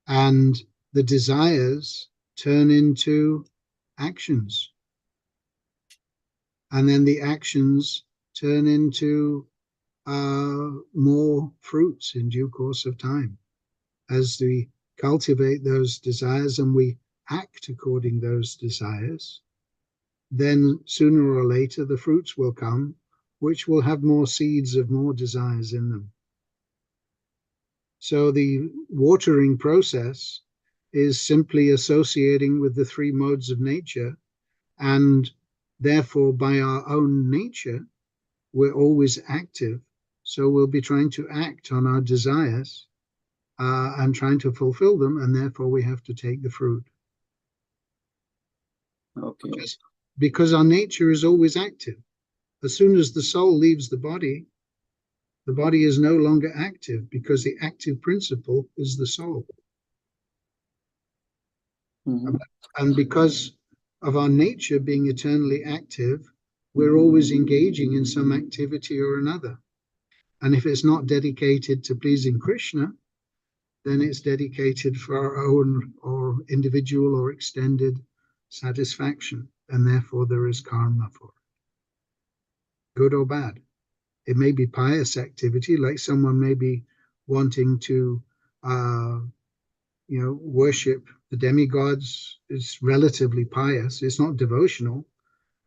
and the desires turn into actions, and then the actions turn into more fruits in due course of time. As we cultivate those desires and we act according those desires, then sooner or later the fruits will come, which will have more seeds of more desires in them. So the watering process is simply associating with the three modes of nature, and therefore by our own nature we're always active. So we'll be trying to act on our desires and trying to fulfill them, and therefore we have to take the fruit. Okay. Because our nature is always active. As soon as the soul leaves the body is no longer active, because the active principle is the soul. Mm-hmm. And because of our nature being eternally active, we're always engaging in some activity or another. And if it's not dedicated to pleasing Krishna, then it's dedicated for our own or individual or extended satisfaction. And therefore there is karma for it, good or bad. It may be pious activity, like someone may be wanting to, worship the demigods. Is relatively pious. It's not devotional,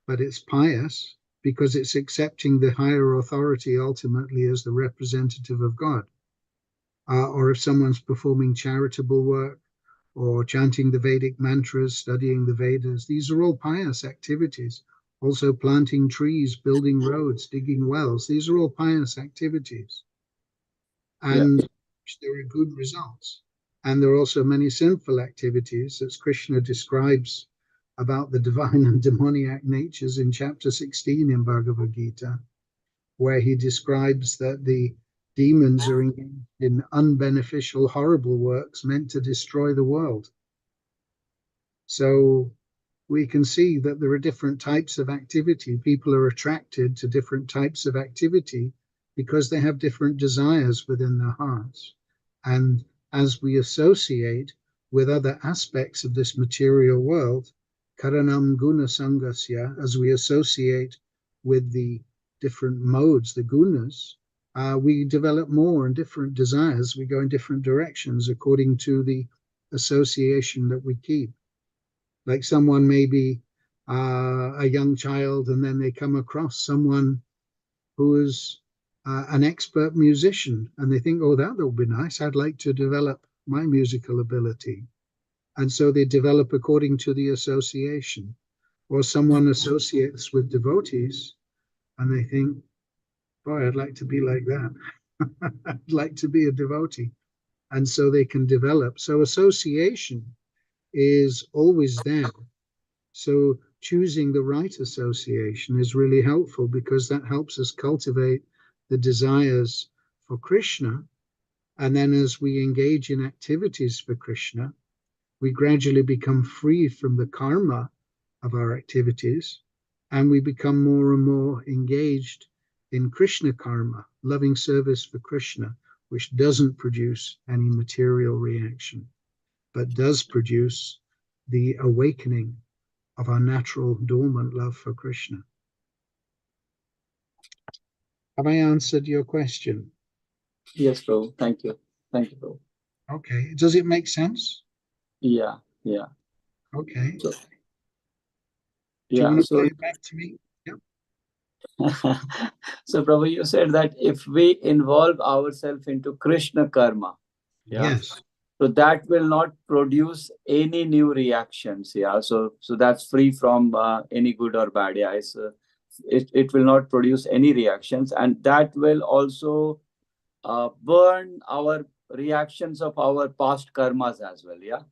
but it's pious because it's accepting the higher authority ultimately as the representative of God. Or if someone's performing charitable work or chanting the Vedic mantras, studying the Vedas, these are all pious activities. Also planting trees, building roads, digging wells, these are all pious activities. And there are good results. And there are also many sinful activities, as Krishna describes about the divine and demoniac natures in chapter 16 in Bhagavad Gita, where he describes that the demons are engaged in unbeneficial, horrible works meant to destroy the world. So we can see that there are different types of activity. People are attracted to different types of activity because they have different desires within their hearts. And as we associate with other aspects of this material world, karanam guna sangasya, as we associate with the different modes, the gunas, we develop more and different desires. We go in different directions according to the association that we keep. Like someone may be a young child, and then they come across someone who is an expert musician, and they think, oh, that will be nice. I'd like to develop my musical ability. And so they develop according to the association. Or someone associates with devotees, and they think, boy, I'd like to be like that. I'd like to be a devotee. And so they can develop. So association is always there. So choosing the right association is really helpful, because that helps us cultivate the desires for Krishna. And then as we engage in activities for Krishna, we gradually become free from the karma of our activities, and we become more and more engaged in Krishna karma, loving service for Krishna, which doesn't produce any material reaction, but does produce the awakening of our natural dormant love for Krishna. Have I answered your question? Yes, Prabhu. Thank you. Thank you, Prabhu. Okay. Does it make sense? Yeah. Okay. So, Do you want to play it back to me? So, Prabhu, you said that if we involve ourselves into Krishna karma, yes, so that will not produce any new reactions. So that's free from any good or bad. It will not produce any reactions, and that will also burn our reactions of our past karmas as well.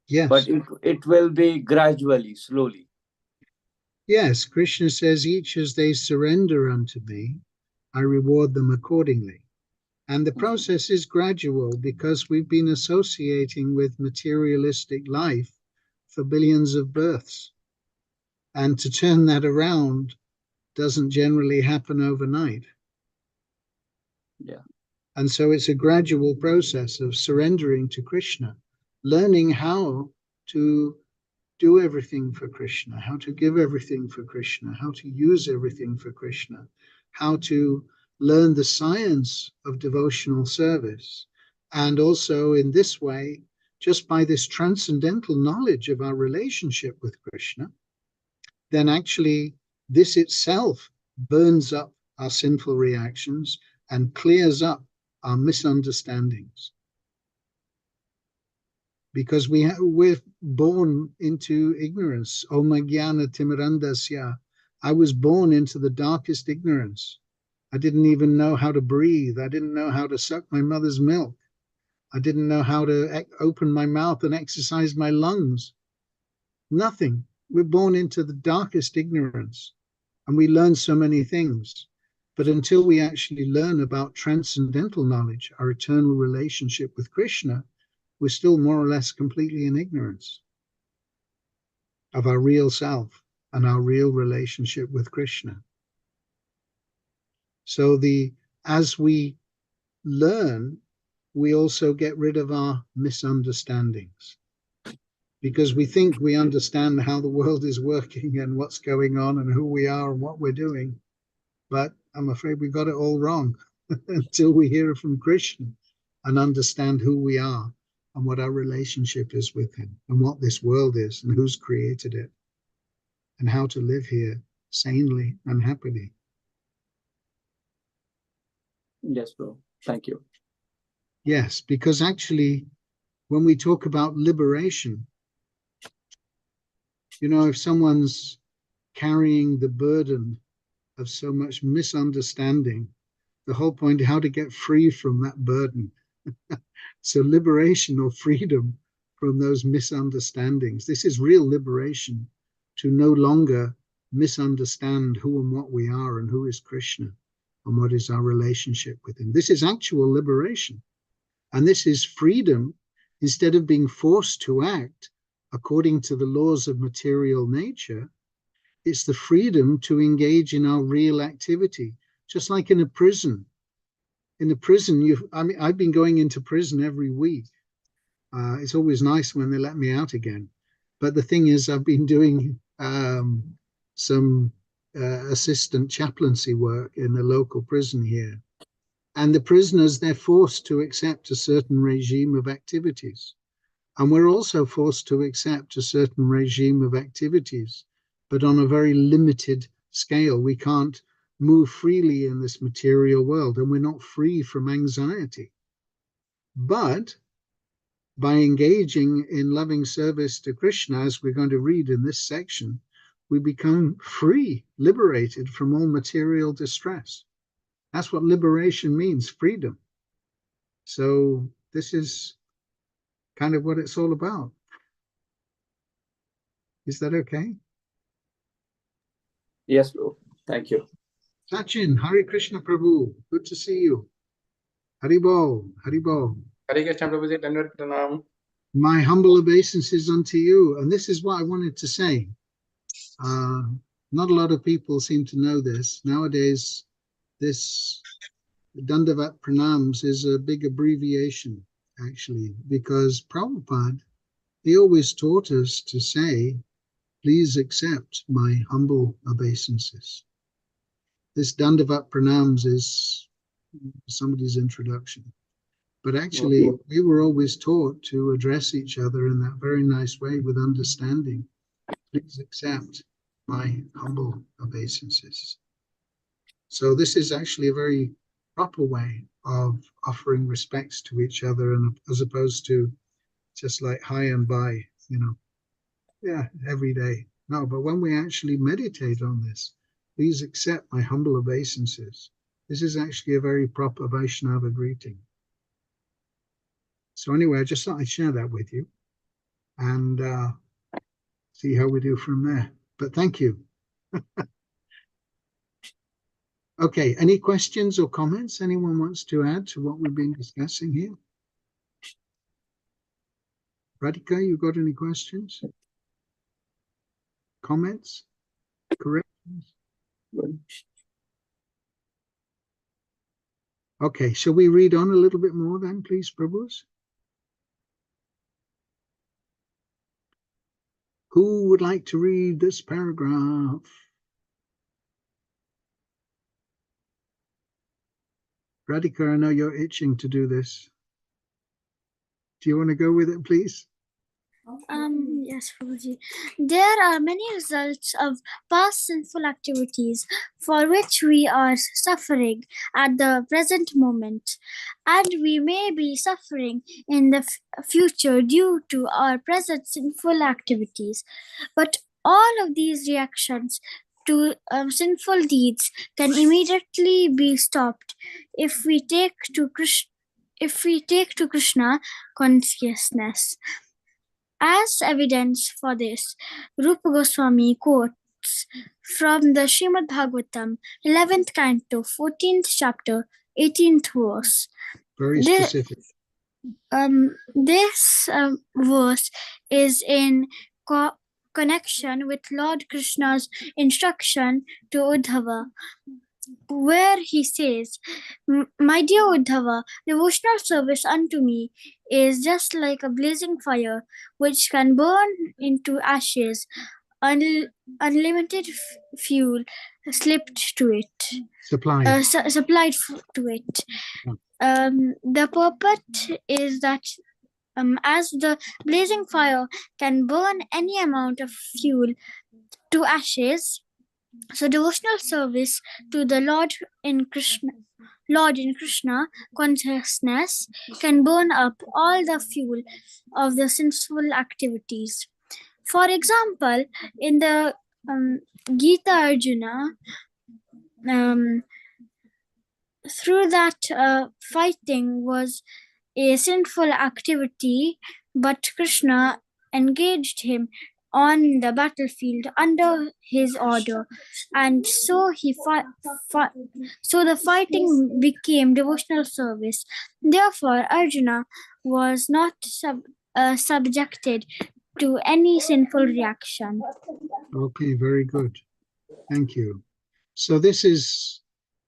Yes. But it will be gradually, slowly. Yes, Krishna says, each as they surrender unto me, I reward them accordingly. And the process is gradual, because we've been associating with materialistic life for billions of births. And to turn that around doesn't generally happen overnight. Yeah. And so it's a gradual process of surrendering to Krishna. learning how to do everything for Krishna, how to give everything for Krishna, how to use everything for Krishna, how to learn the science of devotional service. And also in this way, just by this transcendental knowledge of our relationship with Krishna, then actually this itself burns up our sinful reactions and clears up our misunderstandings. Because we're born into ignorance. Om Jnana Timirandasya. I was born into the darkest ignorance. I didn't even know how to breathe. I didn't know how to suck my mother's milk. I didn't know how to open my mouth and exercise my lungs. Nothing. We're born into the darkest ignorance, and we learn so many things. But until we actually learn about transcendental knowledge, our eternal relationship with Krishna, we're still more or less completely in ignorance of our real self and our real relationship with Krishna. So as we learn, we also get rid of our misunderstandings, because we think we understand how the world is working and what's going on and who we are and what we're doing. But I'm afraid we got it all wrong until we hear from Krishna and understand who we are and what our relationship is with him and what this world is and who's created it and how to live here sanely and happily. Yes, bro. Thank you. Yes, because actually, when we talk about liberation, if someone's carrying the burden of so much misunderstanding, the whole point is how to get free from that burden. So liberation or freedom from those misunderstandings. This is real liberation, to no longer misunderstand who and what we are and who is Krishna and what is our relationship with him. This is actual liberation. And this is freedom. Instead of being forced to act according to the laws of material nature, it's the freedom to engage in our real activity, just like in a prison. In a prison, I've been going into prison every week. It's always nice when they let me out again. But the thing is, I've been doing some assistant chaplaincy work in a local prison here. And the prisoners, they're forced to accept a certain regime of activities. And we're also forced to accept a certain regime of activities, but on a very limited scale. We can't move freely in this material world, and we're not free from anxiety. But by engaging in loving service to Krishna, as we're going to read in this section, we become free, liberated from all material distress. That's what liberation means, freedom. So this is kind of what it's all about. Is that okay? Yes, bro. Thank you. Sachin, Hare Krishna Prabhu, good to see you. Haribol, Haribol. Hare Krishna Prabhuji, Dandavat Pranam. My humble obeisances unto you. And this is what I wanted to say. Not a lot of people seem to know this. Nowadays, this Dandavat Pranams is a big abbreviation, actually, because Prabhupada, he always taught us to say, please accept my humble obeisances. This Dandavat Pranams is somebody's introduction. But actually, we were always taught to address each other in that very nice way with understanding. Please accept my humble obeisances. So this is actually a very proper way of offering respects to each other, and as opposed to just like hi and bye, every day. No, but when we actually meditate on this, please accept my humble obeisances. This is actually a very proper Vaishnava greeting. So anyway, I just thought I'd share that with you and see how we do from there. But thank you. Okay, any questions or comments anyone wants to add to what we've been discussing here? Radhika, you got any questions? Comments? Corrections? Okay, shall we read on a little bit more then, please, Prabhus? Who would like to read this paragraph? Radhika, I know you're itching to do this. Do you want to go with it, please? Yes, Prabhuji. There are many results of past sinful activities for which we are suffering at the present moment, and we may be suffering in the future due to our present sinful activities. But all of these reactions to sinful deeds can immediately be stopped if we take to Krishna consciousness. As evidence for this, Rupa Goswami quotes from the Srimad Bhagavatam, 11th canto, 14th chapter, 18th verse. Very specific. This verse is in connection with Lord Krishna's instruction to Uddhava, where he says, "My dear Uddhava, devotional service unto me is just like a blazing fire which can burn into ashes. Unlimited fuel slipped to it, Supplied. supplied to it. The purport is that as the blazing fire can burn any amount of fuel to ashes, so devotional service to the Lord in Krishna consciousness can burn up all the fuel of the sinful activities. For example, in the Gita Arjuna, through that fighting was a sinful activity, but Krishna engaged him on the battlefield under his order, and so so the fighting became devotional service. Therefore, Arjuna was not subjected to any sinful reaction. Okay, very good. Thank you. So this is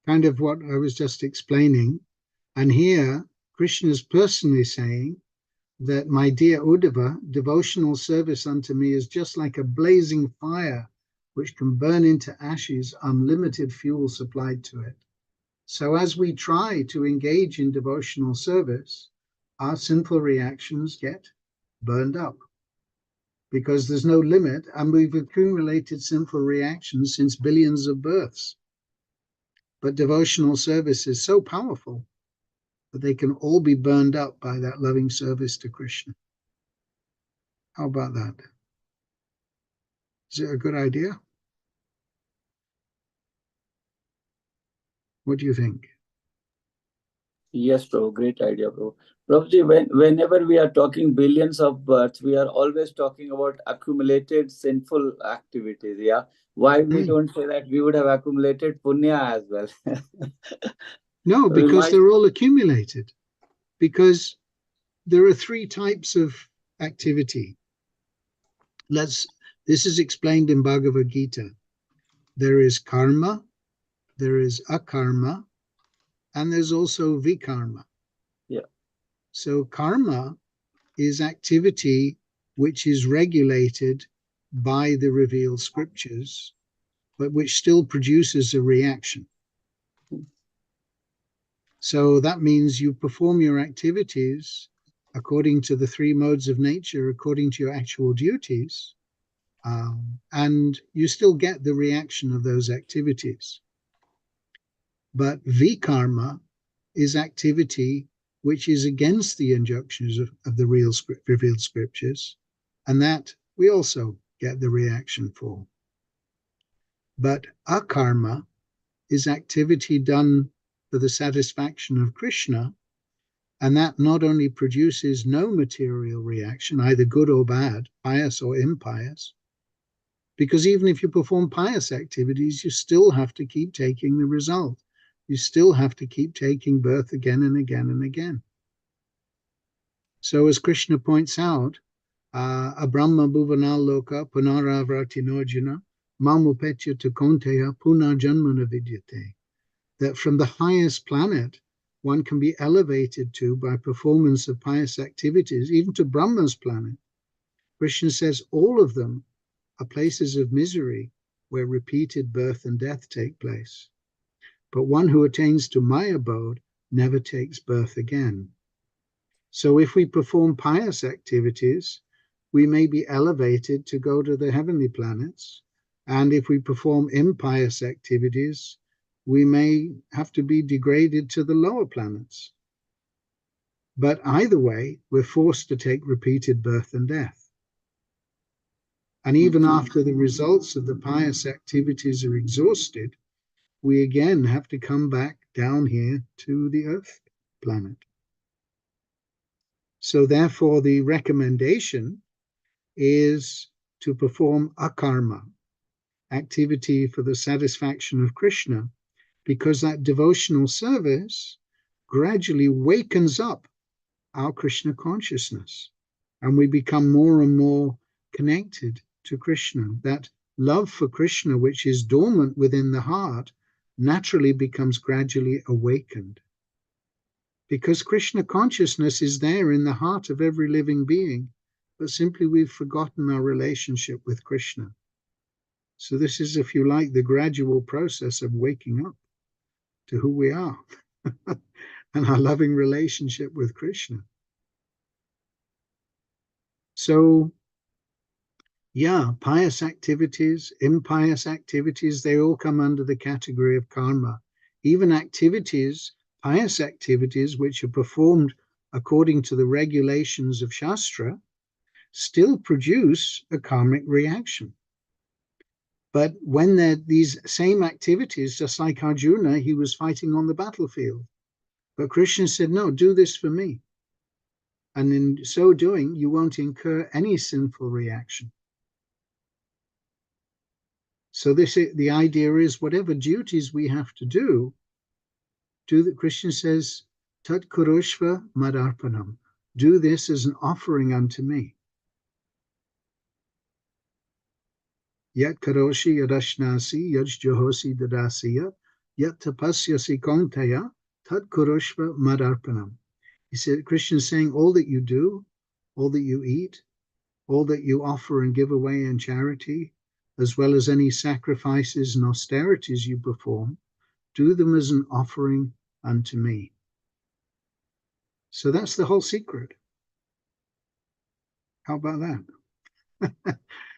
kind of what I was just explaining. And here, Krishna is personally saying that, my dear Uddhava, devotional service unto me is just like a blazing fire which can burn into ashes, unlimited fuel supplied to it. So as we try to engage in devotional service, our sinful reactions get burned up because there's no limit, and we've accumulated sinful reactions since billions of births. But devotional service is so powerful that they can all be burned up by that loving service to Krishna. How about that? Is it a good idea? What do you think? Yes, bro. Great idea, bro. Prabhuji, whenever we are talking billions of births, we are always talking about accumulated sinful activities. Yeah. Why we don't say that we would have accumulated punya as well? No, because they're all accumulated. Because there are three types of activity. This is explained in Bhagavad Gita. There is karma, there is akarma, and there's also vikarma. Yeah. So karma is activity which is regulated by the revealed scriptures, but which still produces a reaction. So that means you perform your activities according to the three modes of nature, according to your actual duties, and you still get the reaction of those activities. But vikarma is activity which is against the injunctions of the revealed scriptures, and that we also get the reaction for. But akarma is activity done for the satisfaction of Krishna, and that not only produces no material reaction, either good or bad, pious or impious, because even if you perform pious activities, you still have to keep taking the result. You still have to keep taking birth again and again and again. So as Krishna points out, Abrahma bhuvanal loka punaravartinojana mamupetya takonteya puna janmana vidyate. That from the highest planet, one can be elevated to by performance of pious activities, even to Brahma's planet. Krishna says all of them are places of misery where repeated birth and death take place. But one who attains to my abode never takes birth again. So if we perform pious activities, we may be elevated to go to the heavenly planets. And if we perform impious activities, we may have to be degraded to the lower planets. But either way, we're forced to take repeated birth and death. And even after the results of the pious activities are exhausted, we again have to come back down here to the Earth planet. So therefore, the recommendation is to perform akarma, activity for the satisfaction of Krishna, because that devotional service gradually wakens up our Krishna consciousness, and we become more and more connected to Krishna. That love for Krishna, which is dormant within the heart, naturally becomes gradually awakened. Because Krishna consciousness is there in the heart of every living being, but simply we've forgotten our relationship with Krishna. So this is, if you like, the gradual process of waking up to who we are and our loving relationship with Krishna. So, yeah, pious activities, impious activities, they all come under the category of karma. Even activities, pious activities, which are performed according to the regulations of Shastra, still produce a karmic reaction. But when these same activities, just like Arjuna, he was fighting on the battlefield. But Krishna said, no, do this for me. And in so doing, you won't incur any sinful reaction. So the idea is, whatever duties we have to do that Krishna says, Tat Kurushva Madarpanam. Do this as an offering unto me. Yat karoshi yadashnasi yajjohosi dadasiya yat tapasyasi kongtaya tat kurushva madarpanam. He said, Krishna is saying, all that you do, all that you eat, all that you offer and give away in charity, as well as any sacrifices and austerities you perform, do them as an offering unto me. So that's the whole secret. How about that?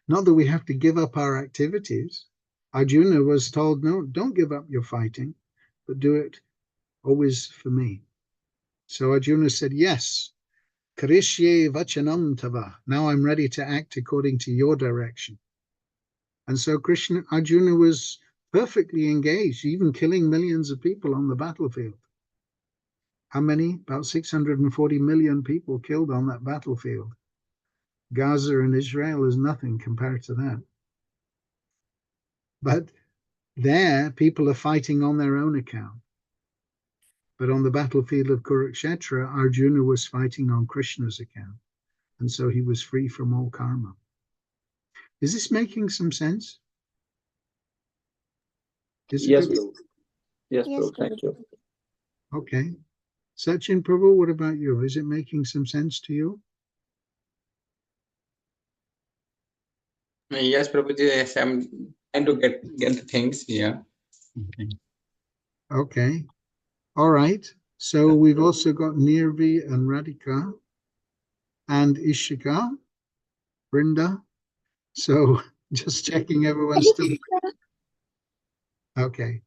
Not that we have to give up our activities. Arjuna was told, no, don't give up your fighting, but do it always for me. So Arjuna said, yes, karishye vachanam tava. Now I'm ready to act according to your direction. And so Arjuna was perfectly engaged, even killing millions of people on the battlefield. How many? About 640 million people killed on that battlefield. Gaza and Israel is nothing compared to that. But there, people are fighting on their own account. But on the battlefield of Kurukshetra, Arjuna was fighting on Krishna's account. And so he was free from all karma. Is this making some sense? Yes, Prabhu. Yes, Yes, Prabhu. Thank you. Okay. Sachin Prabhu, what about you? Is it making some sense to you? Yes, Prabhuji, yes, I'm trying to get the things here. Okay. All right. So we've also got Nirvi and Radhika and Ishika, Brinda. So just checking everyone's still. Okay.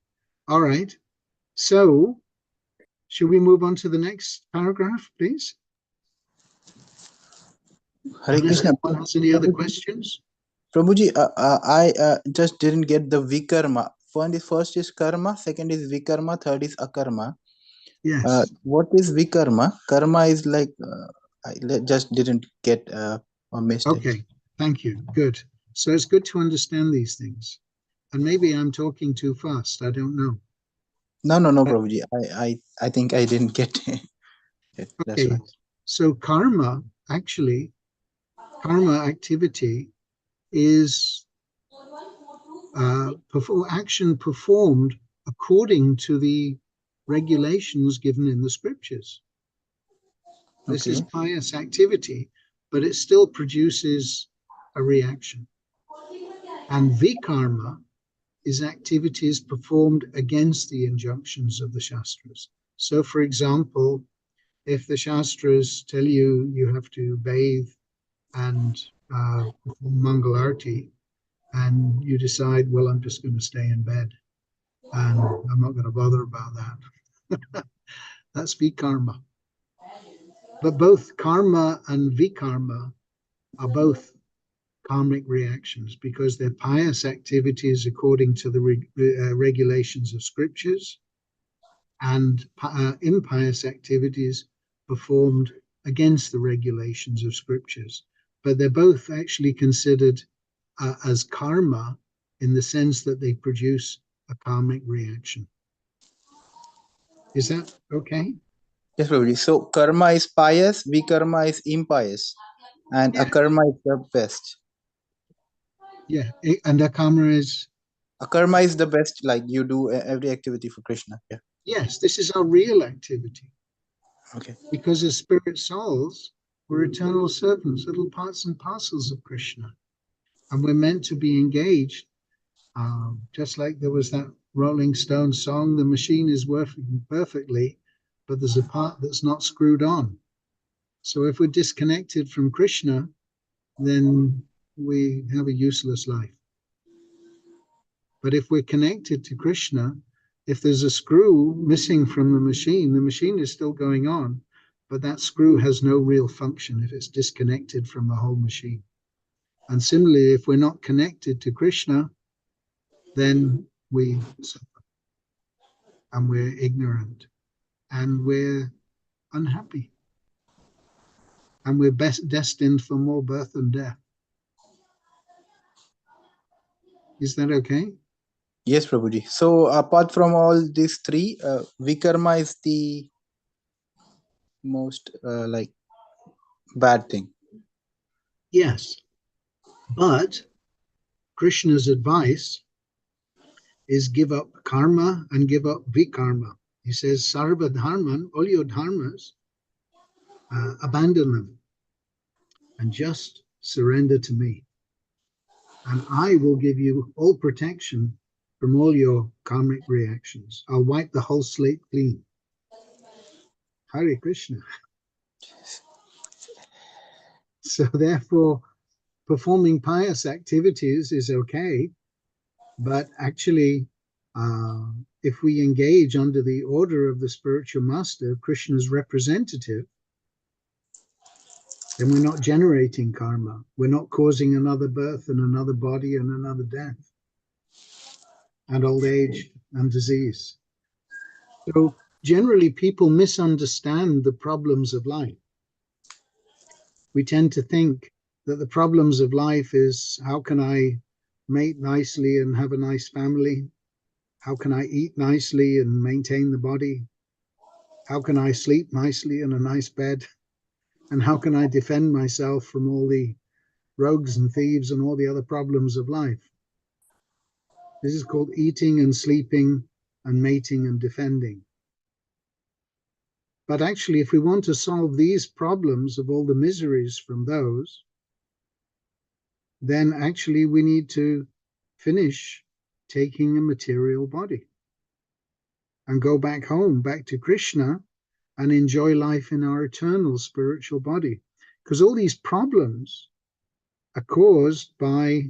All right. So should we move on to the next paragraph, please? Hare Unless Krishna. anyone has any other questions? Prabhuji, I just didn't get the vikarma. First is karma, second is vikarma, third is akarma. Yes. What is vikarma? Karma is like, I just didn't get a mistake. Okay. Thank you. Good. So it's good to understand these things. And maybe I'm talking too fast. I don't know. No, Prabhuji. I think I didn't get it. That's Okay. why. So karma activity is action performed according to the regulations given in the scriptures. This is pious activity, but it still produces a reaction. And vikarma is activities performed against the injunctions of the Shastras. So, for example, if the Shastras tell you you have to bathe and perform Mangal Arati, and you decide, well, I'm just going to stay in bed and I'm not going to bother about that. That's vikarma. But both karma and vikarma are both karmic reactions because they're pious activities according to the regulations of scriptures, and impious activities performed against the regulations of scriptures. But they're both actually considered as karma in the sense that they produce a karmic reaction. Is that okay? Yes, Prabhuji. So karma is pious, vikarma is impious, and Yeah. akarma is the best. Yeah, and akarma is? Akarma is the best, like you do every activity for Krishna. Yeah. Yes, this is our real activity. Okay. Because as spirit souls, we're eternal servants, little parts and parcels of Krishna. And we're meant to be engaged. Just like there was that Rolling Stone song, the machine is working perfectly, but there's a part that's not screwed on. So if we're disconnected from Krishna, then we have a useless life. But if we're connected to Krishna, if there's a screw missing from the machine is still going on, but that screw has no real function if it's disconnected from the whole machine. And similarly, if we're not connected to Krishna, then we suffer and we're ignorant and we're unhappy and we're destined for more birth and death. Is that okay? Yes, Prabhuji. So apart from all these three, vikarma is the most like bad thing. Yes. But Krishna's advice is give up karma and give up vikarma. He says, Sarva dharman, all your dharmas, abandon them and just surrender to me. And I will give you all protection from all your karmic reactions. I'll wipe the whole slate clean. Hare Krishna. So therefore, performing pious activities is okay, but actually, if we engage under the order of the spiritual master, Krishna's representative, then we're not generating karma. We're not causing another birth and another body and another death and old age and disease. So generally, people misunderstand the problems of life. We tend to think that the problems of life is, how can I mate nicely and have a nice family? How can I eat nicely and maintain the body? How can I sleep nicely in a nice bed? And how can I defend myself from all the rogues and thieves and all the other problems of life? This is called eating and sleeping and mating and defending. But actually, if we want to solve these problems of all the miseries from those, then actually we need to finish taking a material body and go back home, back to Krishna, and enjoy life in our eternal spiritual body. Because all these problems are caused by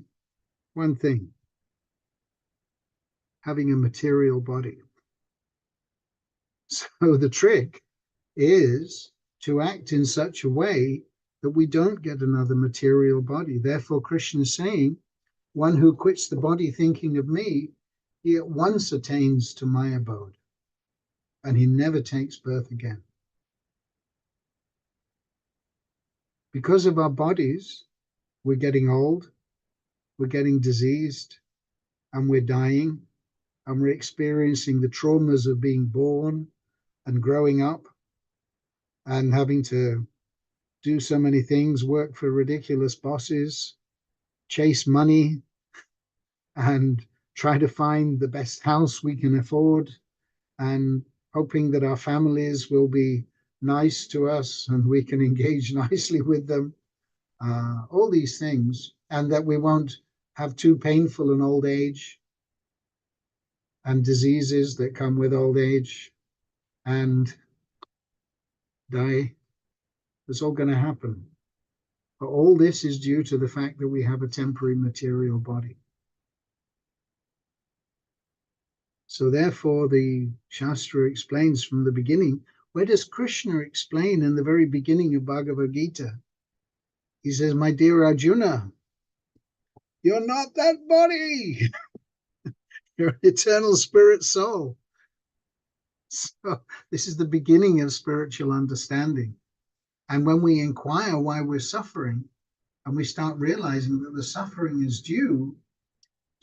one thing: having a material body. So the trick is to act in such a way that we don't get another material body. Therefore, Krishna is saying, one who quits the body thinking of me, he at once attains to my abode, and he never takes birth again. Because of our bodies, we're getting old, we're getting diseased, and we're dying, and we're experiencing the traumas of being born and growing up and having to do so many things, work for ridiculous bosses, chase money, and try to find the best house we can afford, and hoping that our families will be nice to us and we can engage nicely with them, all these things, and that we won't have too painful an old age and diseases that come with old age and die. It's all going to happen. But all this is due to the fact that we have a temporary material body. So therefore, the Shastra explains from the beginning. Where does Krishna explain in the very beginning of Bhagavad Gita? He says, my dear Arjuna, you're not that body. You're an eternal spirit soul. So this is the beginning of spiritual understanding. And when we inquire why we're suffering, and we start realizing that the suffering is due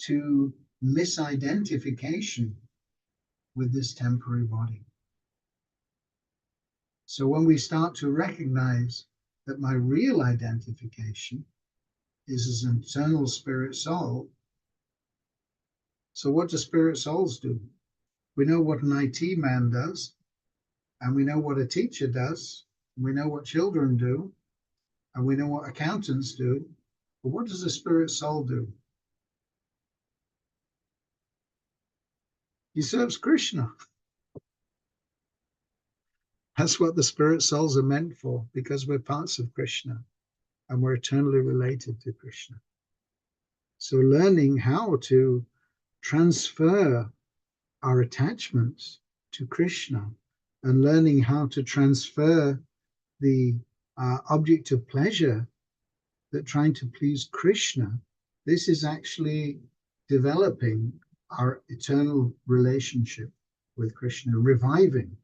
to misidentification with this temporary body. So when we start to recognize that my real identification is as an eternal spirit soul, so what do spirit souls do? We know what an IT man does, and we know what a teacher does, and we know what children do, and we know what accountants do. But what does a spirit soul do? He serves Krishna. That's what the spirit souls are meant for, because we're parts of Krishna and we're eternally related to Krishna. So learning how to transfer our attachments to Krishna and learning how to transfer the object of pleasure that trying to please Krishna, this is actually developing our eternal relationship with Krishna, reviving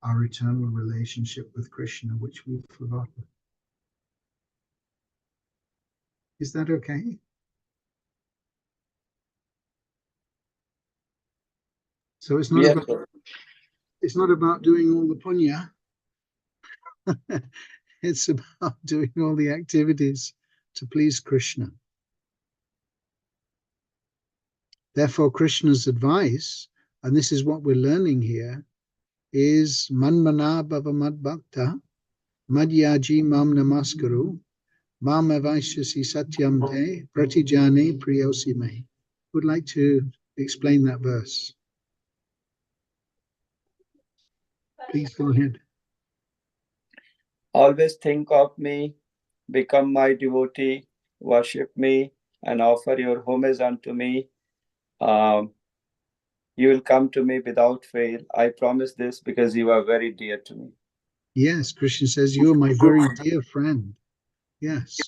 our eternal relationship with Krishna, which we've forgotten. Is that okay? So it's not about doing all the punya. It's about doing all the activities to please Krishna. Therefore, Krishna's advice, and this is what we're learning here, is manmana bhava mad bhakta madhyaji mam namaskaru mam avaishyasi satyam te pratijane priyosi me. Would like to explain that verse. Please go ahead. Always think of me, become my devotee, worship me, and offer your homage unto me. You will come to me without fail. I promise this because you are very dear to me. Yes, Krishna says, you are my very dear friend. Yes.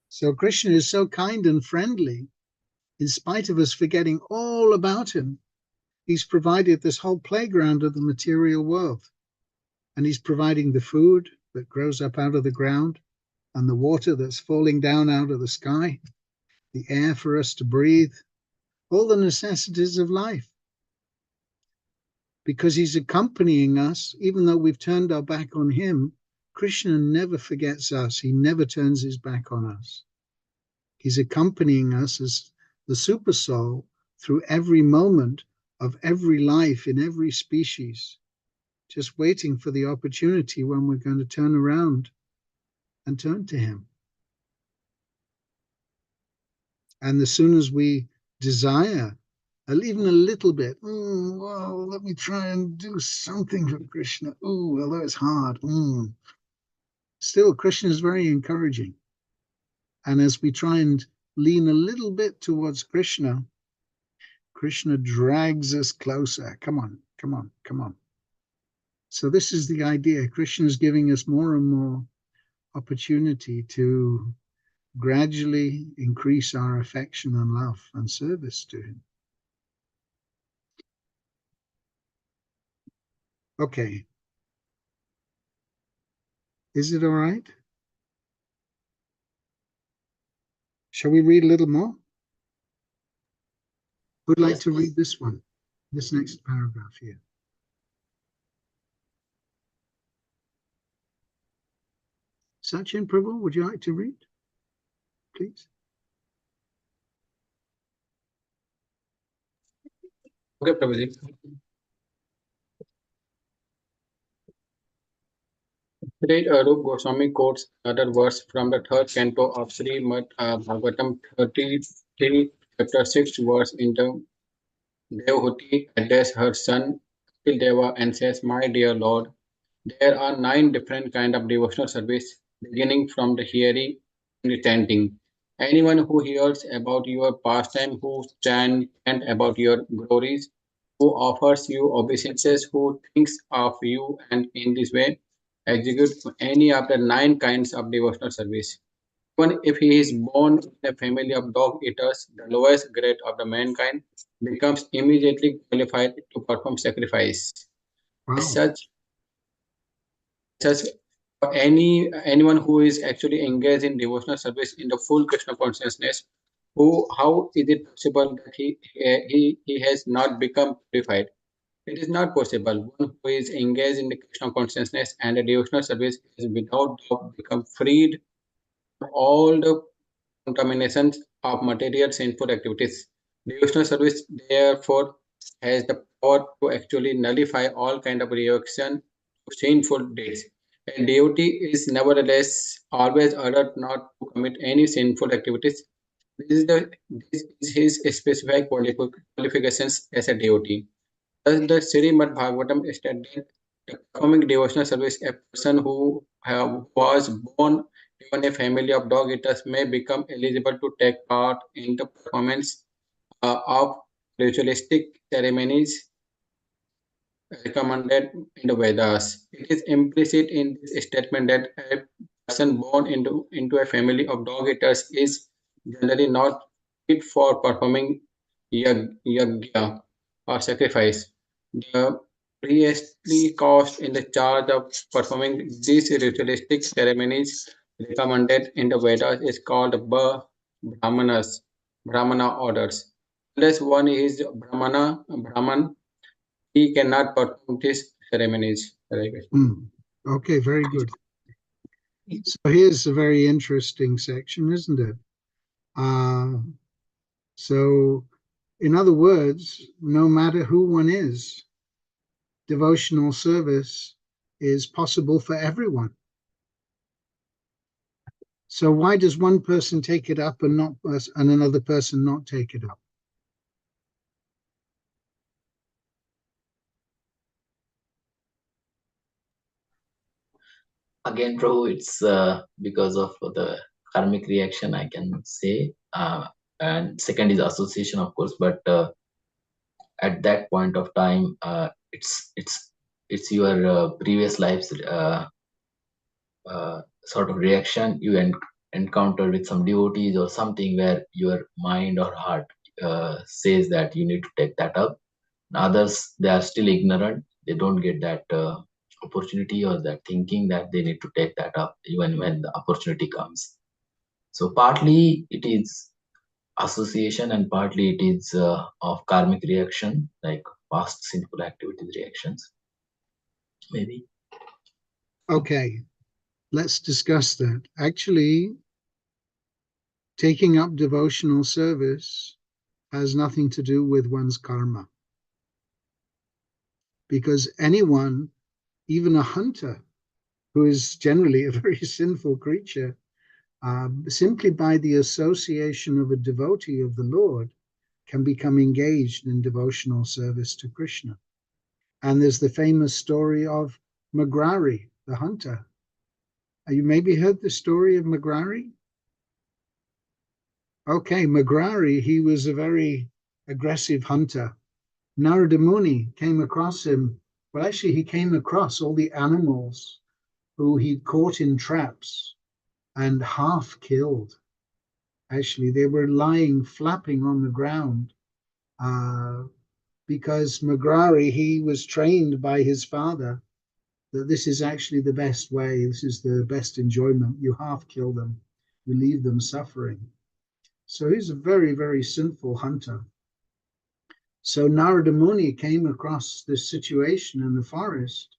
So Krishna is so kind and friendly, in spite of us forgetting all about him. He's provided this whole playground of the material world. And he's providing the food that grows up out of the ground and the water that's falling down out of the sky, the air for us to breathe, all the necessities of life. Because he's accompanying us, even though we've turned our back on him, Krishna never forgets us. He never turns his back on us. He's accompanying us as the super soul through every moment of every life in every species, just waiting for the opportunity when we're going to turn around and turn to him. And as soon as we desire, even a little bit, well, let me try and do something for Krishna. Although it's hard. Still, Krishna is very encouraging. And as we try and lean a little bit towards Krishna, Krishna drags us closer. Come on, come on, come on. So this is the idea. Krishna is giving us more and more opportunity to gradually increase our affection and love and service to him. Okay. Is it all right? Shall we read a little more? Who'd like to read this one? This next paragraph here. Sachin Prabhu, would you like to read? Please. Okay, Prabhuji. Today, Rup Goswami quotes other verse from the third canto of Srimad Bhagavatam 33 chapter 6, verse into Devahuti addressed her son Deva and says, "My dear Lord, there are 9 different kind of devotional service, beginning from the hearing and the chanting. Anyone who hears about your pastime, who chant about your glories, who offers you obeisances, who thinks of you, and in this way execute any of the 9 kinds of devotional service. Even if he is born in a family of dog eaters, the lowest grade of the mankind becomes immediately qualified to perform sacrifice. Wow. As such, for anyone who is actually engaged in devotional service in the full Krishna consciousness, who how is it possible that he has not become purified? It is not possible. One who is engaged in the Krishna consciousness and the devotional service is without doubt become freed from all the contaminations of material sinful activities. Devotional service therefore has the power to actually nullify all kind of reaction to sinful deeds. A devotee is nevertheless always ordered not to commit any sinful activities. This is his specific qualifications as a devotee. Thus, the Srimad Bhagavatam stated that performing devotional service, a person who was born in a family of dog eaters may become eligible to take part in the performance of ritualistic ceremonies recommended in the Vedas. It is implicit in this statement that a person born into a family of dog eaters is generally not fit for performing yagya or sacrifice. The priestly cost in the charge of performing these ritualistic ceremonies recommended in the Vedas is called Brahmana orders. Unless one is Brahman, he cannot perform these ceremonies. Okay, very good. So here's a very interesting section, isn't it? So, in other words, no matter who one is, devotional service is possible for everyone. So why does one person take it up and another person not take it up? Again, Prabhu, it's because of the karmic reaction, I can say. And second is association, of course, but at that point of time, it's your previous life's sort of reaction you encounter with some devotees or something where your mind or heart says that you need to take that up. And others, they are still ignorant. They don't get that opportunity or that thinking that they need to take that up even when the opportunity comes. So partly it is association and partly it is of karmic reaction, like past sinful activities reactions, maybe. Okay, let's discuss that. Actually, taking up devotional service has nothing to do with one's karma. Because anyone, even a hunter, who is generally a very sinful creature, simply by the association of a devotee of the Lord, can become engaged in devotional service to Krishna. And there's the famous story of Magrari, the hunter. You maybe heard the story of Magrari? Okay, Magrari, he was a very aggressive hunter. Narada Muni came across him. Well, actually, he came across all the animals who he'd caught in traps and half killed. Actually, they were lying, flapping on the ground, because Magrari, he was trained by his father that this is actually the best way, this is the best enjoyment. You half kill them, you leave them suffering. So he's a very, very sinful hunter. So Narada Muni came across this situation in the forest,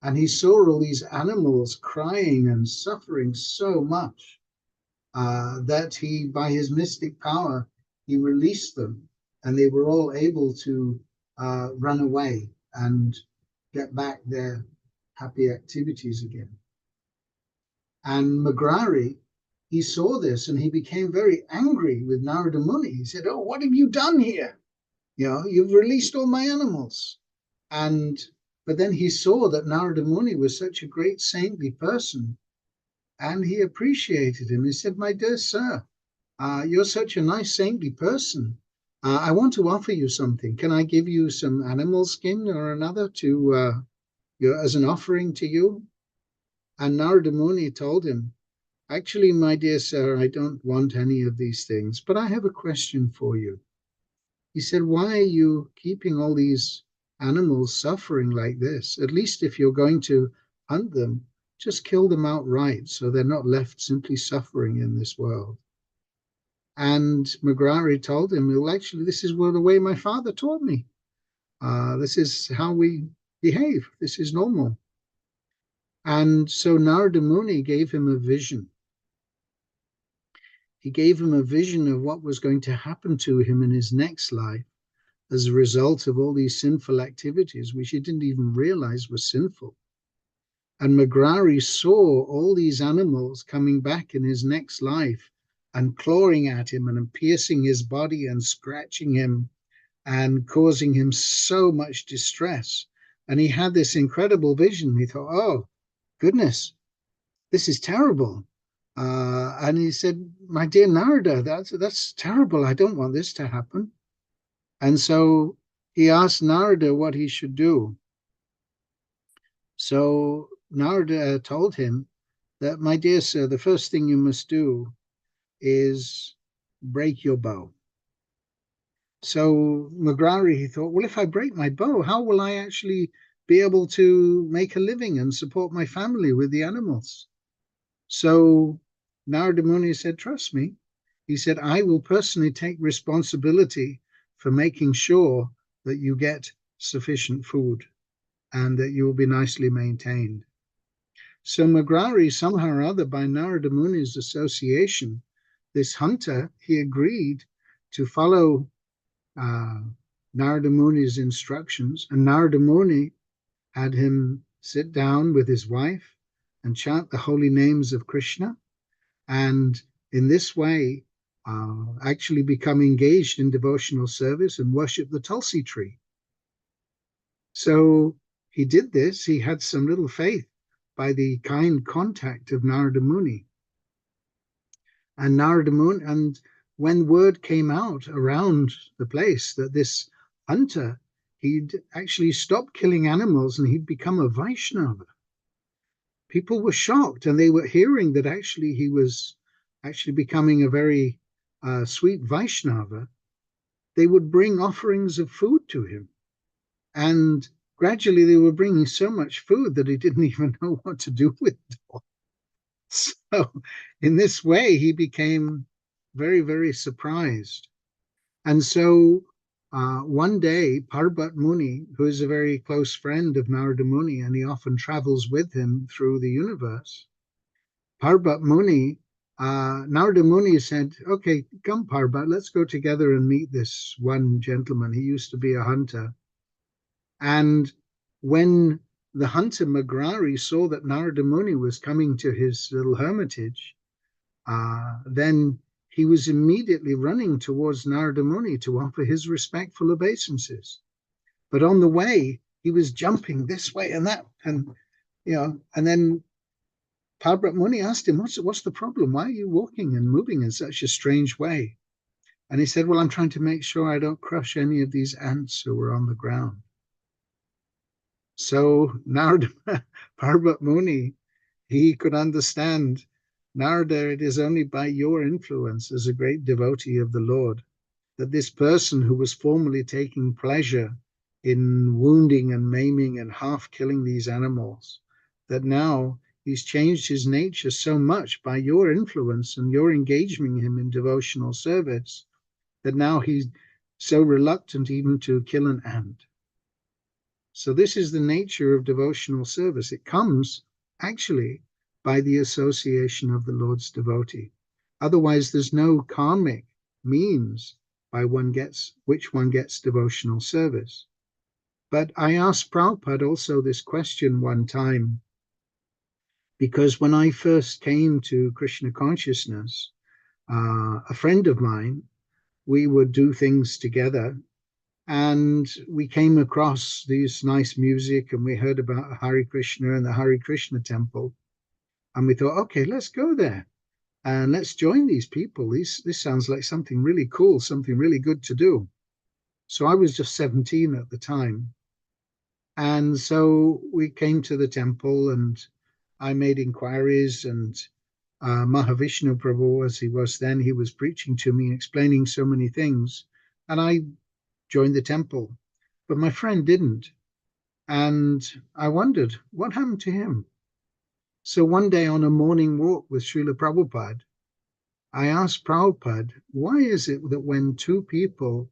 and he saw all these animals crying and suffering so much that he, by his mystic power, he released them, and they were all able to run away and get back their happy activities again. And Magrari, he saw this and he became very angry with Narada Muni. He said, "Oh, what have you done here? You've released all my animals." But then he saw that Narada Muni was such a great saintly person, and he appreciated him. He said, "My dear sir, you're such a nice saintly person. I want to offer you something. Can I give you some animal skin or another as an offering to you?" And Narada Muni told him, "Actually, my dear sir, I don't want any of these things, but I have a question for you." He said, "Why are you keeping all these animals suffering like this? At least if you're going to hunt them, just kill them outright so they're not left simply suffering in this world." And Magrari told him, "Well, actually, this is the way my father taught me. This is how we behave. This is normal." And so Narada Muni gave him a vision. He gave him a vision of what was going to happen to him in his next life as a result of all these sinful activities, which he didn't even realize were sinful. And Magrari saw all these animals coming back in his next life and clawing at him and piercing his body and scratching him and causing him so much distress. And he had this incredible vision. He thought, "Oh, goodness, this is terrible." And he said, "My dear Narada, that's terrible. I don't want this to happen." And so he asked Narada what he should do. So Narada told him that, "My dear sir, the first thing you must do is break your bow." So Magrari, he thought, well, if I break my bow, how will I actually be able to make a living and support my family with the animals? So Narada Muni said, "Trust me." He said, "I will personally take responsibility for making sure that you get sufficient food and that you will be nicely maintained." So Magrari, somehow or other, by Narada Muni's association, this hunter, he agreed to follow Narada Muni's instructions, and Narada Muni had him sit down with his wife and chant the holy names of Krishna, and in this way actually become engaged in devotional service and worship the Tulsi tree. So he did this. He had some little faith by the kind contact of Narada Muni. And Narada Muni, and when word came out around the place that this hunter, he'd actually stopped killing animals and he'd become a Vaishnava, people were shocked, and they were hearing that actually he was actually becoming a very sweet Vaishnava. They would bring offerings of food to him, and gradually they were bringing so much food that he didn't even know what to do with it all. So in this way, he became very, very surprised. And so one day, Parbat Muni, who is a very close friend of Narada Muni, and he often travels with him through the universe, Parbat Muni, Narada Muni said, "Okay, come Parbat, let's go together and meet this one gentleman. He used to be a hunter." And when the hunter Magrari saw that Narada Muni was coming to his little hermitage, then he was immediately running towards Narada Muni to offer his respectful obeisances. But on the way, he was jumping this way and that, and then Parbat Muni asked him, what's the problem? Why are you walking and moving in such a strange way? And he said, "Well, I'm trying to make sure I don't crush any of these ants who are on the ground." So Narada, Parbat Muni, he could understand, "Narada, it is only by your influence as a great devotee of the Lord that this person who was formerly taking pleasure in wounding and maiming and half killing these animals, that now he's changed his nature so much by your influence and your engaging him in devotional service, that now he's so reluctant even to kill an ant." So this is the nature of devotional service. It comes actually by the association of the Lord's devotee. Otherwise, there's no karmic means by which one gets devotional service. But I asked Prabhupada also this question one time. Because when I first came to Krishna consciousness, a friend of mine, we would do things together, and we came across these nice music, and we heard about Hare Krishna and the Hare Krishna temple, and we thought, okay, let's go there and let's join these people. This sounds like something really cool, something really good to do. So I was just 17 at the time, and so we came to the temple, and I made inquiries, and Mahavishnu Prabhu, as he was then, he was preaching to me, explaining so many things, and I joined the temple, but my friend didn't. And I wondered what happened to him. So one day on a morning walk with Srila Prabhupada, I asked Prabhupada, why is it that when two people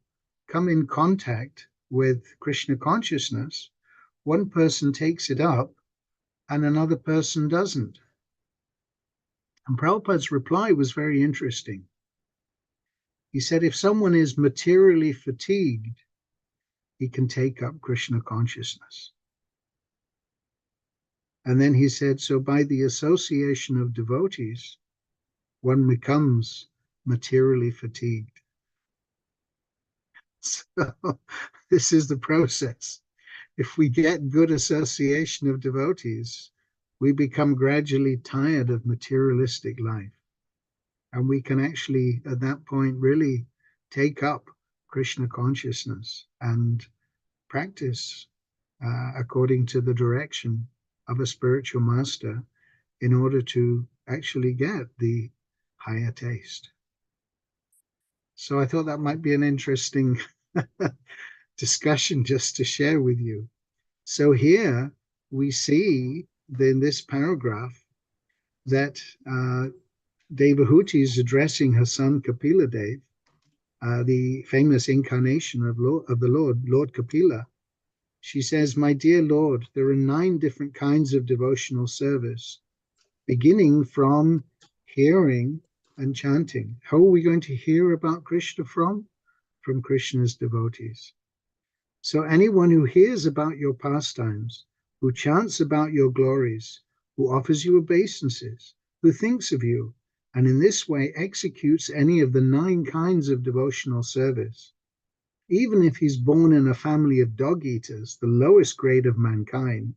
come in contact with Krishna consciousness, one person takes it up and another person doesn't? And Prabhupada's reply was very interesting. He said, if someone is materially fatigued, he can take up Krishna consciousness. And then he said, so by the association of devotees, one becomes materially fatigued. So this is the process. If we get good association of devotees, we become gradually tired of materialistic life. And we can actually, at that point, really take up Krishna consciousness and practice according to the direction of a spiritual master in order to actually get the higher taste. So I thought that might be an interesting discussion just to share with you. So here we see in this paragraph that Devahuti is addressing her son Kapila Dev, the famous incarnation of the Lord Kapila. She says, my dear Lord, there are 9 different kinds of devotional service, beginning from hearing and chanting. How are we going to hear about Krishna from? From Krishna's devotees. So anyone who hears about your pastimes, who chants about your glories, who offers you obeisances, who thinks of you, and in this way executes any of the 9 kinds of devotional service, even if he's born in a family of dog eaters, the lowest grade of mankind,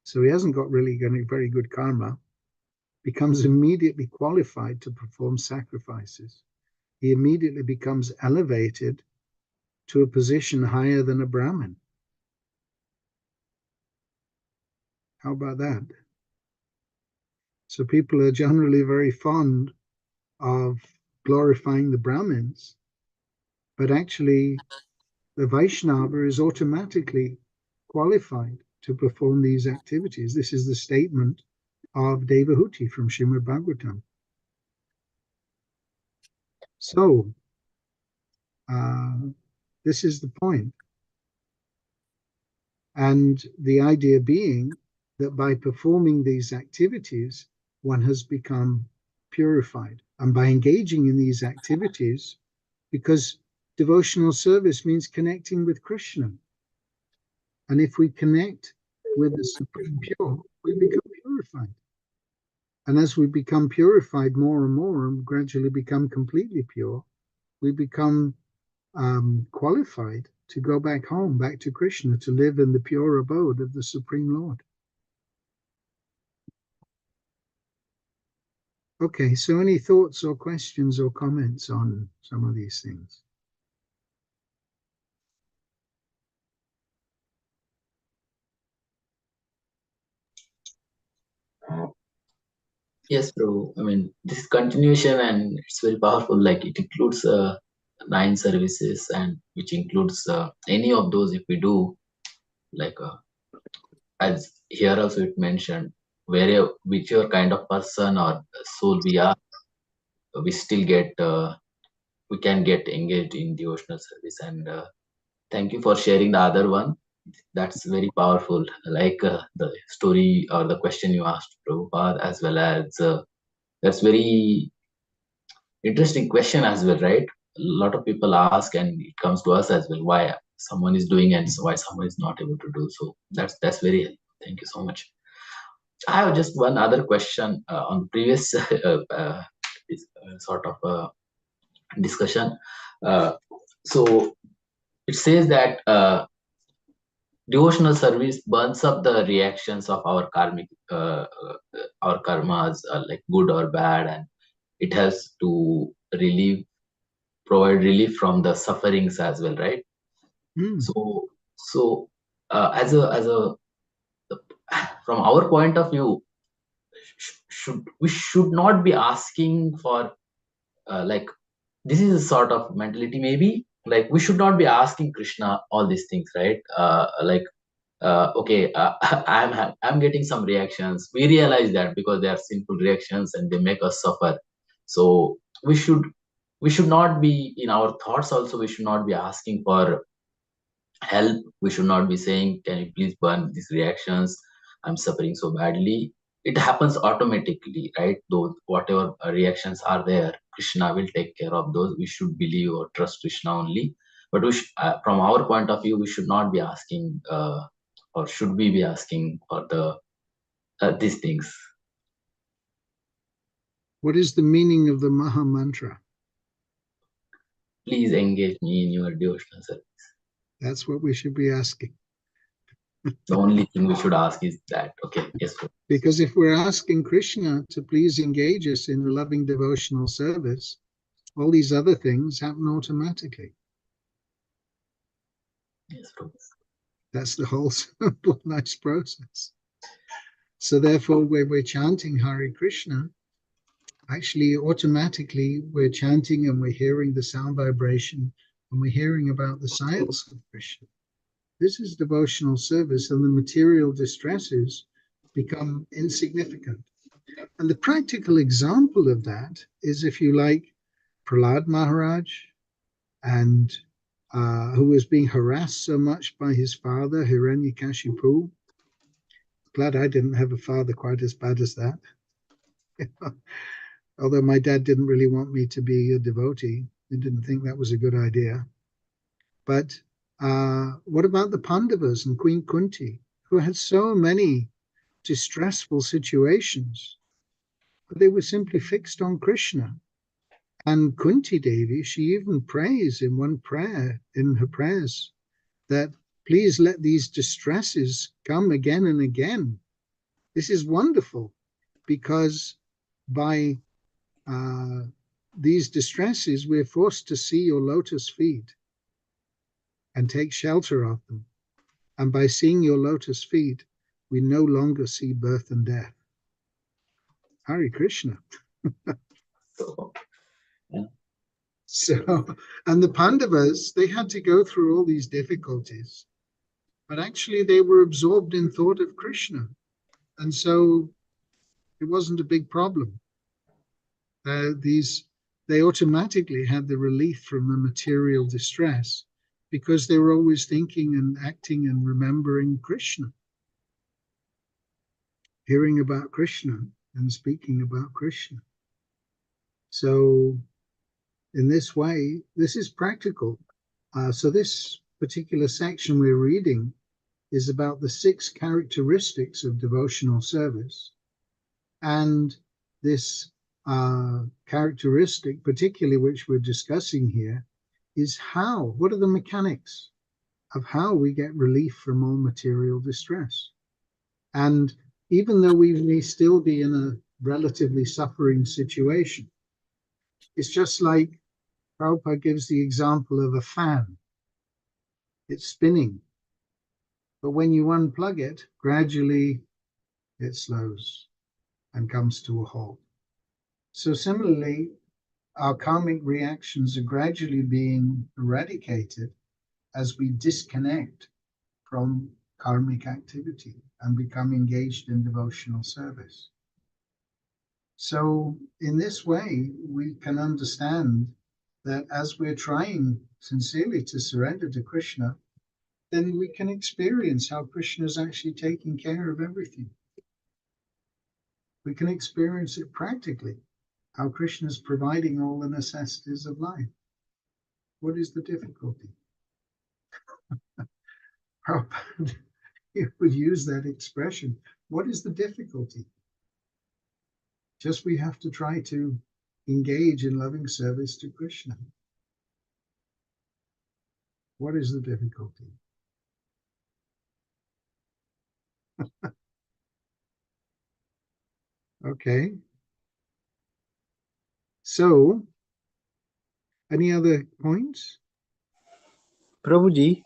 so he hasn't got really very good karma, becomes immediately qualified to perform sacrifices. He immediately becomes elevated to a position higher than a Brahmin. How about that? So people are generally very fond of glorifying the Brahmins, but actually the Vaishnava is automatically qualified to perform these activities. This is the statement of Devahuti from Srimad Bhagavatam. So this is the point. And the idea being that by performing these activities, one has become purified. And by engaging in these activities, because devotional service means connecting with Krishna. And if we connect with the Supreme Pure, we become purified. And as we become purified more and more and gradually become completely pure, we become qualified to go back home, back to Krishna, to live in the pure abode of the Supreme Lord. Okay, so any thoughts or questions or comments on some of these things? Yes, bro. I mean, this continuation and it's very powerful. Like it includes 9 services, and which includes any of those if we do. Like as here also it mentioned, whichever kind of person or soul we are, we still get we can get engaged in devotional service. And thank you for sharing the other one. That's very powerful. Like the story or the question you asked Prabhupada, as well as that's very interesting question as well, right? A lot of people ask, and it comes to us as well, why someone is doing and why someone is not able to do so. That's very helpful. Thank you so much. I have just one other question on previous sort of discussion. So it says that devotional service burns up the reactions of our karmic, our karmas, like good or bad, and it has to provide relief from the sufferings as well, right? Hmm. So as a from our point of view, we should not be asking for like, this is a sort of mentality maybe, like we should not be asking Krishna all these things, right? Like okay, I'm getting some reactions, we realize that because they are sinful reactions and they make us suffer. So we should not be, in our thoughts also, we should not be asking for help. We should not be saying, can you please burn these reactions, I'm suffering so badly. It happens automatically, right? Those whatever reactions are there, Krishna will take care of those. We should believe or trust Krishna only. But from our point of view, we should not be asking, or should we be asking for these things? What is the meaning of the Maha Mantra? Please engage me in your devotional service. That's what we should be asking. The only thing we should ask is that. Okay, yes, sir. Because if we're asking Krishna to please engage us in a loving devotional service, all these other things happen automatically. Yes, sir. That's the whole simple, nice process. So therefore, when we're chanting Hare Krishna, actually automatically we're chanting and we're hearing the sound vibration and we're hearing about the science of Krishna. This is devotional service, and the material distresses become insignificant. And the practical example of that is, if you like, Prahlad Maharaj, and who was being harassed so much by his father, Hiranyakashipu. Glad I didn't have a father quite as bad as that. Although my dad didn't really want me to be a devotee. He didn't think that was a good idea. But what about the Pandavas and Queen Kunti, who had so many distressful situations? But they were simply fixed on Krishna. And Kunti Devi, she even prays in one prayer, in her prayers, that please let these distresses come again and again. This is wonderful, because by these distresses, we're forced to see your lotus feet and take shelter of them. And by seeing your lotus feet, we no longer see birth and death. Hare Krishna. So, yeah. So, and the Pandavas, they had to go through all these difficulties, but actually they were absorbed in thought of Krishna. And so it wasn't a big problem. They automatically had the relief from the material distress because they were always thinking and acting and remembering Krishna, hearing about Krishna and speaking about Krishna. So in this way, this is practical. So this particular section we're reading is about the 6 characteristics of devotional service. And this characteristic, particularly which we're discussing here, is what are the mechanics of how we get relief from all material distress. And even though we may still be in a relatively suffering situation, it's just like Prabhupada gives the example of a fan. It's spinning, but when you unplug it, gradually it slows and comes to a halt. So similarly, our karmic reactions are gradually being eradicated as we disconnect from karmic activity and become engaged in devotional service. So in this way, we can understand that as we're trying sincerely to surrender to Krishna, then we can experience how Krishna is actually taking care of everything. We can experience it practically, how Krishna is providing all the necessities of life. What is the difficulty? Prabhupada, he would use that expression. What is the difficulty? Just we have to try to engage in loving service to Krishna. What is the difficulty? Okay. So, any other points? Prabhuji,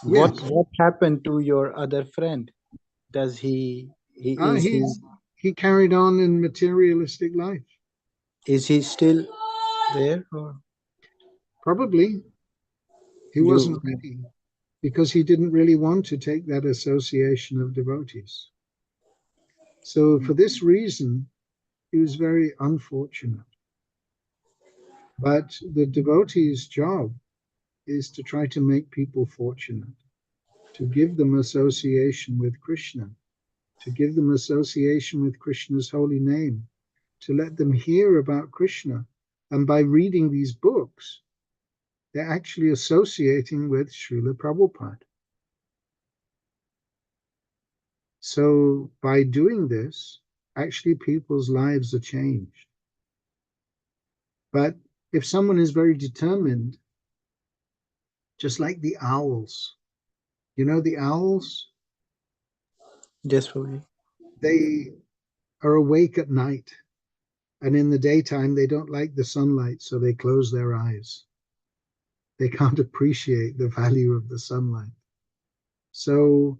Yes. what happened to your other friend? Does he He carried on in materialistic life. is he still there, or Probably he wasn't ready because he didn't really want to take that association of devotees. So for this reason, he was very unfortunate. But the devotee's job is to try to make people fortunate, to give them association with Krishna, to give them association with Krishna's holy name, to let them hear about Krishna. And by reading these books, they're actually associating with Srila Prabhupada. So by doing this, actually people's lives are changed. But if someone is very determined, just like the owls, you know, the owls, yes, Prabhuji? they are awake at night. And in the daytime, they don't like the sunlight, so they close their eyes. They can't appreciate the value of the sunlight. So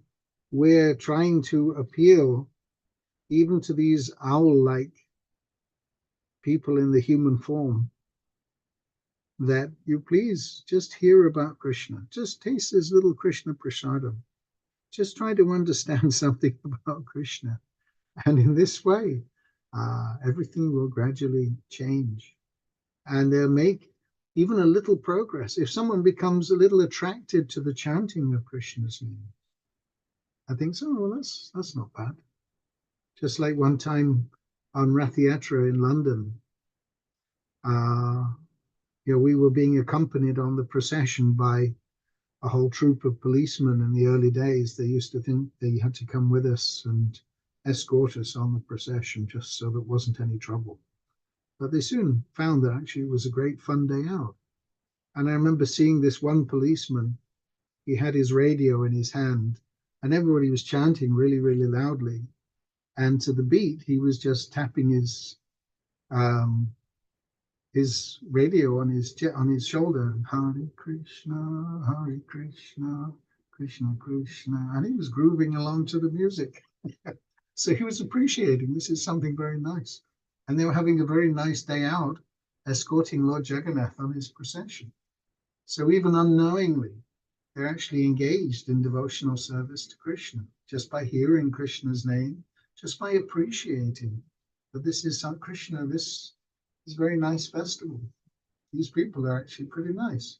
we're trying to appeal even to these owl-like people in the human form, that you please just hear about Krishna. Just taste this little Krishna prasadam. Just try to understand something about Krishna. And in this way, everything will gradually change. And they'll make even a little progress. If someone becomes a little attracted to the chanting of Krishna's name, I think, so, well, that's not bad. Just like one time on Rath Yatra in London, we were being accompanied on the procession by a whole troop of policemen. In the early days, they used to think they had to come with us and escort us on the procession just so there wasn't any trouble. But they soon found that actually it was a great fun day out. And I remember seeing this one policeman, he had his radio in his hand, and everybody was chanting really, really loudly. And to the beat, he was just tapping his radio on his shoulder, Hare Krishna, Hare Krishna, Krishna Krishna, and he was grooving along to the music. So he was appreciating this is something very nice. And they were having a very nice day out, escorting Lord Jagannath on his procession. So even unknowingly, they're actually engaged in devotional service to Krishna, just by hearing Krishna's name, just by appreciating that this is some Krishna, this is a very nice festival. These people are actually pretty nice.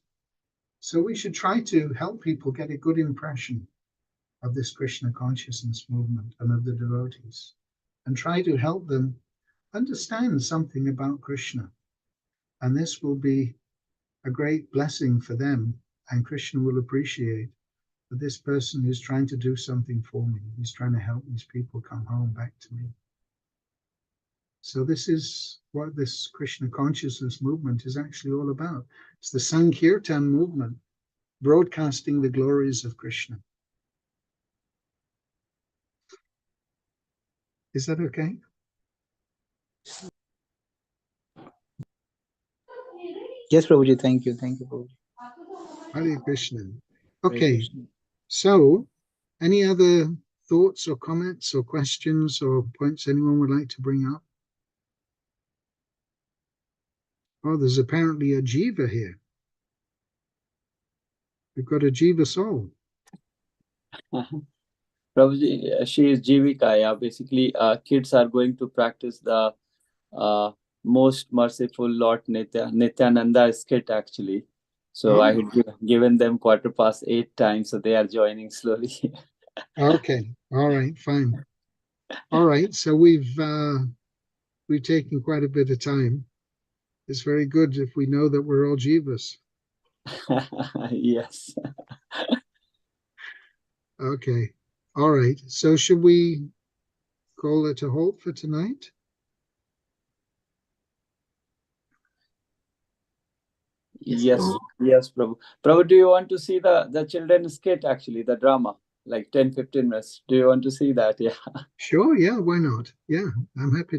So we should try to help people get a good impression of this Krishna consciousness movement and of the devotees, and try to help them understand something about Krishna. And this will be a great blessing for them, and Krishna will appreciate that this person is trying to do something for me. He's trying to help these people come home back to me. So this is what this Krishna consciousness movement is actually all about. It's the Sankirtan movement, broadcasting the glories of Krishna. Is that okay? Yes, Prabhuji. Thank you, Prabhuji. Hare Krishna. Hare Okay, Krishna. so any other thoughts or comments or questions or points anyone would like to bring up? Oh, there's apparently a jiva here. We've got a jiva soul. Prabhuji, she is Jivika. Yeah, basically, kids are going to practice the most merciful Lord Nityananda skit actually. So I had given them 8:15 time, so they are joining slowly. Okay, all right, fine. All right, so we've taken quite a bit of time. It's very good if we know that we're all jivas. Yes. Okay, all right. So should we call it a halt for tonight? Yes, Prabhu. yes, Prabhu. Prabhu, do you want to see the children's skit, actually, the drama, like 10-15 minutes? Do you want to see that? Yeah. Sure, yeah, why not? Yeah, I'm happy